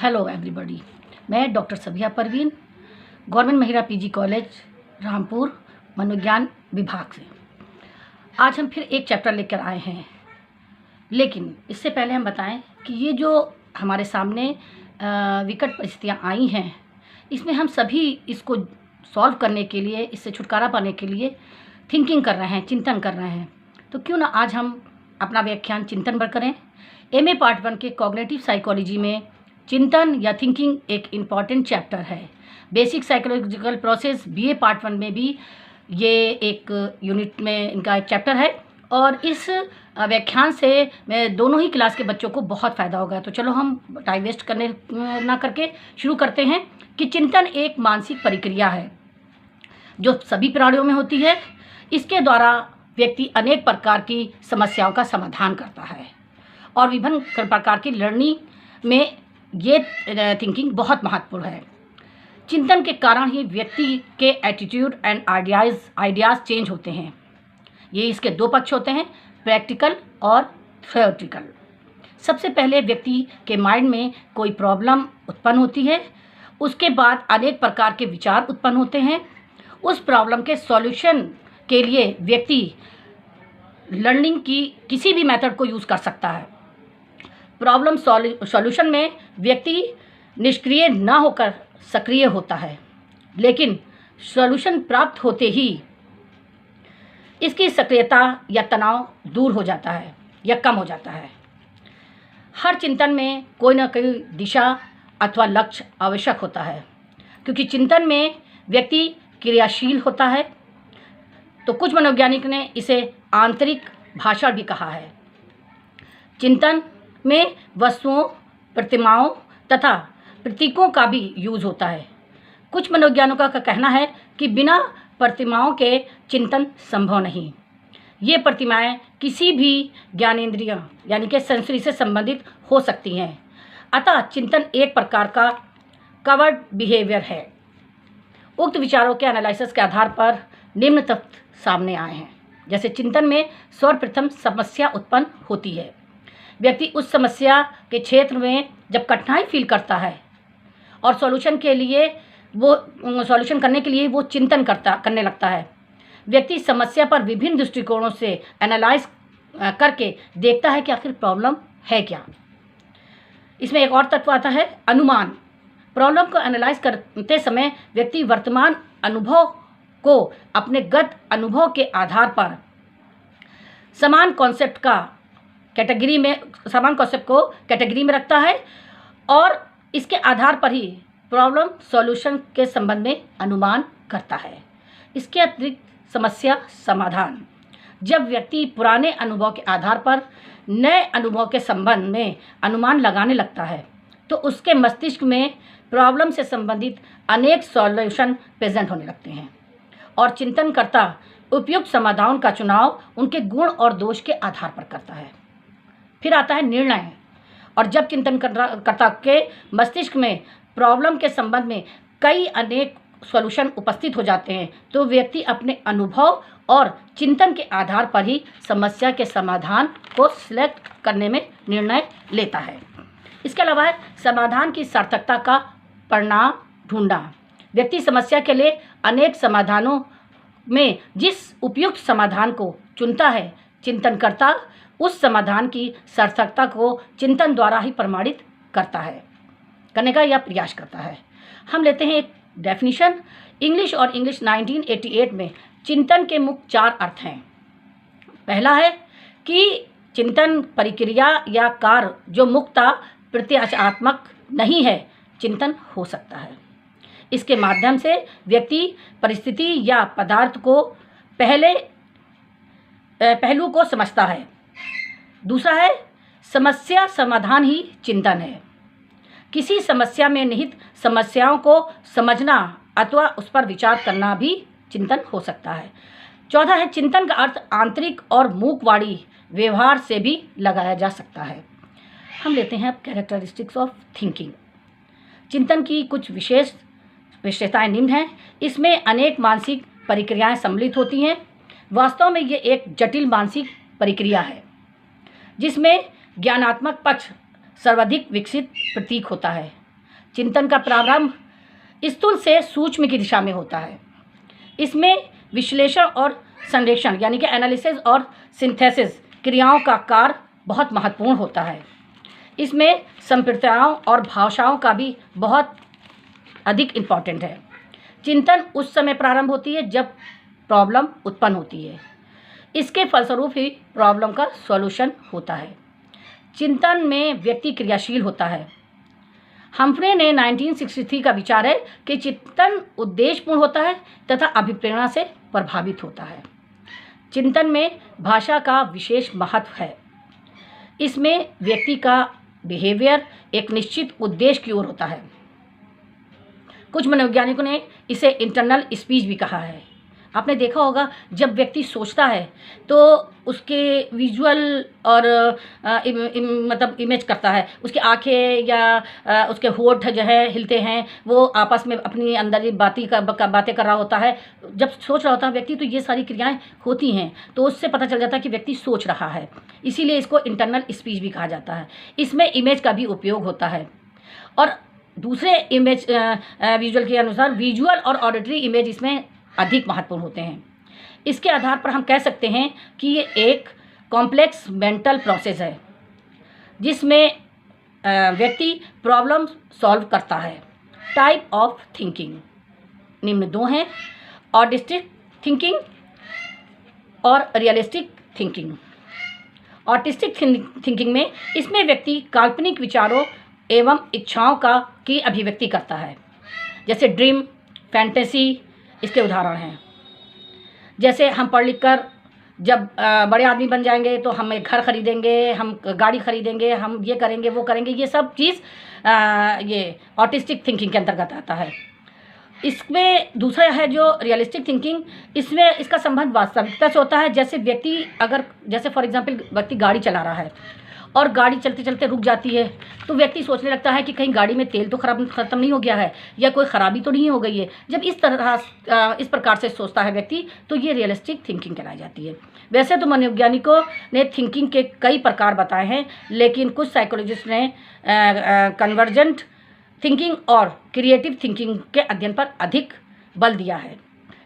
Hello everybody, मैं doctor सबिया Parveen, government महिला PG college Rampur, मनोविज्ञान विभाग से। आज हम फिर एक चैप्टर लेकर आए हैं, लेकिन इससे पहले हम बताएं कि ये जो हमारे सामने विकट परिस्थितियाँ आई हैं, इसमें हम सभी इसको सॉल्व करने के लिए, इससे छुटकारा पाने के लिए थिंकिंग कर रहे हैं, चिंतन कर रहे हैं। तो क्यों ना आज हम अपना व्याख्यान चिंतन पर करें। एमए पार्ट 1 के कॉग्निटिव साइकोलॉजी में चिंतन या थिंकिंग एक इम्पॉर्टेंट चैप्टर है। Basic psychological process BA part 1 में भी ये एक यूनिट में इनका एक चैप्टर है, और इस व्याख्यान से मैं दोनों ही क्लास के बच्चों को बहुत फ़ायदा होगा। तो चलो हम टाइम वेस्ट करने ना करके शुरू करते हैं कि चिंतन एक मानसिक प्रक्रिया है जो सभी प्राणियों में होती है। इसके द्वारा व्यक्ति अनेक प्रकार की समस्याओं का समाधान करता है, और विभिन्न प्रकार की लर्निंग में ये थिंकिंग बहुत महत्वपूर्ण है। चिंतन के कारण ही व्यक्ति के एटीट्यूड एंड आइडियाज़ चेंज होते हैं। ये इसके दो पक्ष होते हैं, प्रैक्टिकल और थ्योरेटिकल। सबसे पहले व्यक्ति के माइंड में कोई प्रॉब्लम उत्पन्न होती है, उसके बाद अनेक प्रकार के विचार उत्पन्न होते हैं। उस प्रॉब्लम के सॉल्यूशन के लिए व्यक्ति लर्निंग की किसी भी मेथड को यूज़ कर सकता है। प्रॉब्लम सॉल्यूशन में व्यक्ति निष्क्रिय ना होकर सक्रिय होता है, लेकिन सॉल्यूशन प्राप्त होते ही इसकी सक्रियता या तनाव दूर हो जाता है या कम हो जाता है। हर चिंतन में कोई ना कोई दिशा अथवा लक्ष्य आवश्यक होता है, क्योंकि चिंतन में व्यक्ति क्रियाशील होता है। तो कुछ मनोवैज्ञानिक ने इसे आंतरिक भाषण भी कहा है। चिंतन में वस्तुओं, प्रतिमाओं तथा प्रतीकों का भी यूज़ होता है। कुछ मनोवैज्ञानिकों का कहना है कि बिना प्रतिमाओं के चिंतन संभव नहीं। ये प्रतिमाएं किसी भी ज्ञानेंद्रिय यानी कि सेंसरी से संबंधित हो सकती हैं। अतः चिंतन एक प्रकार का कवर्ड बिहेवियर है। उक्त विचारों के एनालिसिस के आधार पर निम्न तथ्य सामने आए हैं। जैसे चिंतन में सर्वप्रथम समस्या उत्पन्न होती है। व्यक्ति उस समस्या के क्षेत्र में जब कठिनाई फील करता है और सॉल्यूशन करने के लिए वो चिंतन करने लगता है। व्यक्ति समस्या पर विभिन्न दृष्टिकोणों से एनालाइज करके देखता है कि आखिर प्रॉब्लम है क्या। इसमें एक और तत्व आता है अनुमान। प्रॉब्लम को एनालाइज करते समय व्यक्ति वर्तमान अनुभव को अपने गत अनुभव के आधार पर समान कॉन्सेप्ट को कैटेगरी में रखता है, और इसके आधार पर ही प्रॉब्लम सॉल्यूशन के संबंध में अनुमान करता है। इसके अतिरिक्त समस्या समाधान। जब व्यक्ति पुराने अनुभव के आधार पर नए अनुभव के संबंध में अनुमान लगाने लगता है, तो उसके मस्तिष्क में प्रॉब्लम से संबंधित अनेक सॉल्यूशन प्रेजेंट होने लगते हैं, और चिंतनकर्ता उपयुक्त समाधान का चुनाव उनके गुण और दोष के आधार पर करता है। फिर आता है निर्णय। और जब चिंतनकर्ता के मस्तिष्क में प्रॉब्लम के संबंध में कई अनेक सॉल्यूशन उपस्थित हो जाते हैं, तो व्यक्ति अपने अनुभव और चिंतन के आधार पर ही समस्या के समाधान को सिलेक्ट करने में निर्णय लेता है। इसके अलावा समाधान की सार्थकता का परिणाम ढूंढना। व्यक्ति समस्या के लिए अनेक समाधानों में जिस उपयुक्त समाधान को चुनता है, चिंतनकर्ता उस समाधान की सार्थकता को चिंतन द्वारा ही प्रमाणित करने का या प्रयास करता है। हम लेते हैं एक डेफिनेशन। इंग्लिश 1988 में चिंतन के मुख्य 4 अर्थ हैं। पहला है कि चिंतन प्रक्रिया या कार्य जो मुक्तः प्रत्यक्षात्मक नहीं है, चिंतन हो सकता है। इसके माध्यम से व्यक्ति परिस्थिति या पदार्थ को पहलू को समझता है। दूसरा है समस्या समाधान ही चिंतन है। किसी समस्या में निहित समस्याओं को समझना अथवा उस पर विचार करना भी चिंतन हो सकता है। चौथा है चिंतन का अर्थ आंतरिक और मूकवाणी व्यवहार से भी लगाया जा सकता है। हम लेते हैं अब कैरेक्टरिस्टिक्स ऑफ थिंकिंग। चिंतन की कुछ विशेषताएं निम्न हैं। इसमें अनेक मानसिक प्रक्रियाएं सम्मिलित होती हैं। वास्तव में ये एक जटिल मानसिक प्रक्रिया है, जिसमें ज्ञानात्मक पक्ष सर्वाधिक विकसित प्रतीक होता है। चिंतन का प्रारंभ स्थूल से सूक्ष्म की दिशा में होता है। इसमें विश्लेषण और संरेखण यानी कि एनालिसिस और सिंथेसिस क्रियाओं का कार्य बहुत महत्वपूर्ण होता है। इसमें संप्रदायों और भाषाओं का भी बहुत अधिक इम्पॉर्टेंट है। चिंतन उस समय प्रारंभ होती है जब प्रॉब्लम उत्पन्न होती है। इसके फलस्वरूप ही प्रॉब्लम का सॉल्यूशन होता है। चिंतन में व्यक्ति क्रियाशील होता है। हम्फ्रे ने 1963 का विचार है कि चिंतन उद्देश्यपूर्ण होता है तथा अभिप्रेरणा से प्रभावित होता है। चिंतन में भाषा का विशेष महत्व है। इसमें व्यक्ति का बिहेवियर एक निश्चित उद्देश्य की ओर होता है। कुछ मनोवैज्ञानिकों ने इसे इंटरनल स्पीच भी कहा है। आपने देखा होगा जब व्यक्ति सोचता है तो उसके विजुअल और मतलब इमेज करता है, उसकी आंखें या उसके होंठ जो है हिलते हैं, वो आपस में अपनी अंदर ही बातें कर रहा होता है। जब सोच रहा होता है व्यक्ति तो ये सारी क्रियाएं होती हैं, तो उससे पता चल जाता है कि व्यक्ति सोच रहा है। इसीलिए इसको इंटरनल स्पीच भी कहा जाता है। इसमें इमेज का भी उपयोग होता है और दूसरे इमेज विजुअल के अनुसार विजुअल और ऑडिटरी इमेज इसमें अधिक महत्वपूर्ण होते हैं। इसके आधार पर हम कह सकते हैं कि ये एक कॉम्प्लेक्स मेंटल प्रोसेस है जिसमें व्यक्ति प्रॉब्लम सॉल्व करता है। टाइप ऑफ थिंकिंग निम्न दो हैं, ऑटिस्टिक थिंकिंग और रियलिस्टिक थिंकिंग। ऑटिस्टिक थिंकिंग में इसमें व्यक्ति काल्पनिक विचारों एवं इच्छाओं की अभिव्यक्ति करता है, जैसे ड्रीम, फैंटेसी इसके उदाहरण हैं। जैसे हम पढ़ लिख कर जब बड़े आदमी बन जाएंगे तो हम एक घर खरीदेंगे, हम गाड़ी खरीदेंगे, हम ये करेंगे वो करेंगे, ये सब चीज़ ये ऑटिस्टिक थिंकिंग के अंतर्गत आता है। इसमें दूसरा है जो रियलिस्टिक थिंकिंग, इसमें इसका संबंध वास्तविकता से होता है। जैसे फॉर एग्जांपल व्यक्ति गाड़ी चला रहा है और गाड़ी चलते चलते रुक जाती है तो व्यक्ति सोचने लगता है कि कहीं गाड़ी में तेल तो ख़त्म नहीं हो गया है या कोई ख़राबी तो नहीं हो गई है। जब इस प्रकार से सोचता है व्यक्ति तो ये रियलिस्टिक थिंकिंग कहलाई जाती है। वैसे तो मनोवैज्ञानिकों ने थिंकिंग के कई प्रकार बताए हैं, लेकिन कुछ साइकोलॉजिस्ट ने कन्वर्जेंट थिंकिंग और क्रिएटिव थिंकिंग के अध्ययन पर अधिक बल दिया है।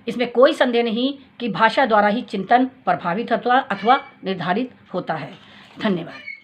इसमें कोई संदेह नहीं कि भाषा द्वारा ही चिंतन प्रभावित अथवा निर्धारित होता है। धन्यवाद।